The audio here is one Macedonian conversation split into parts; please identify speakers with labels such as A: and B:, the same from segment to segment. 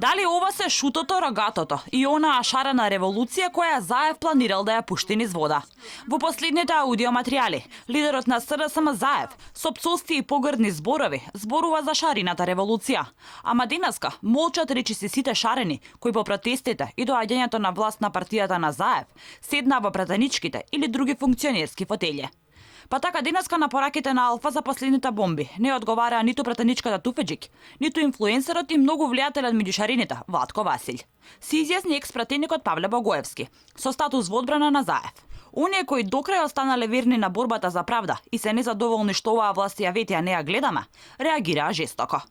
A: Дали ова се шутото рогатото и онаа шарена револуција која Заев планирал да ја пушти низ вода. Во последните аудиоматеријали, лидерот на СДСМ Заев, со псовски и погрдни зборови, зборува за шарината револуција. Ама денеска молчат речиси сите шарени кои по протестите и доаѓањето на власт на партијата на Заев седнаа во пратеничките или други функционерски фотелји. Па така денеска на пораките на Алфа за последните бомби не одговараа ниту пратеничката Туфеџик, ниту инфлуенсерот и многу влијателен меѓу шарените Ватко Василь. Си изјасни екс-пратеникот Павле Богоевски, со статус во одбрана на Заев. Оние кои докрај останале верни на борбата за правда и се незадоволни што оваа власт ја ветија не ја гледаме, реагираа жестоко.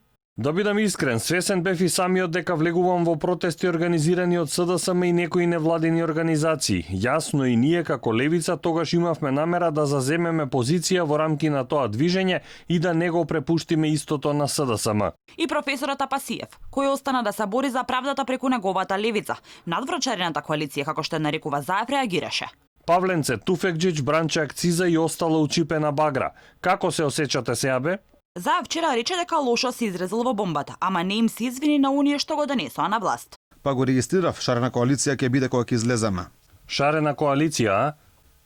B: Да бидам искрен, свесен бев и самиот дека влегувам во протести организирани од СДСМ и некои невладини организации. Јасно и ние како левица тогаш имавме намера да заземеме позиција во рамки на тоа движење и да не го препуштиме истото на СДСМ.
A: И професорот Апасиев, кој остана да се бори за правдата преку неговата левица, надврачарената коалиција како што нарекува Заев, реагираше.
B: Павленце Туфекџич бранче акциза и остала учипена багра. Како се осеќате сега бе?
A: Заев вчера рече дека лошо се изрезал во бомбата, ама не им се извини на оние што го донесоа на власт.
C: Па го регистрирав, шарена коалиција ќе биде кога ќе излеземе.
B: Шарена коалиција, а?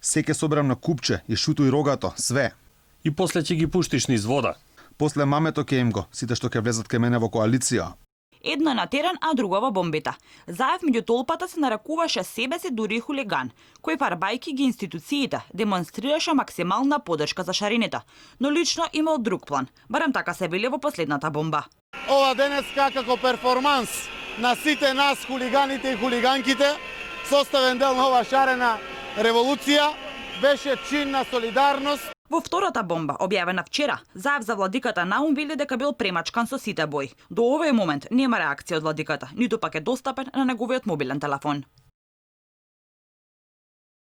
C: Се ќе соберам на купче и шуто и рогато, све.
B: И после ќе ги пуштиш низ вода.
C: После мамето ќе им го, сите што ќе влезат кај мене во коалиција.
A: Едно на терен, а друго во бомбите. Заев меѓу толпата се нарекуваше себе си дури хулиган, кој фарбајки ги институциите демонстрираше максимална подршка за шарените, но лично имал друг план, барем така се вели во последната бомба.
D: Ова денеска како перформанс на сите нас хулиганите и хулиганките, составен дел на ова шарена револуција, беше чин на солидарност.
A: Во втората бомба, објавена вчера, Заев за владиката Наум вели дека бил премачкан со сите бои. До овој момент нема реакција од владиката, ниту пак е достапен на неговиот мобилен телефон.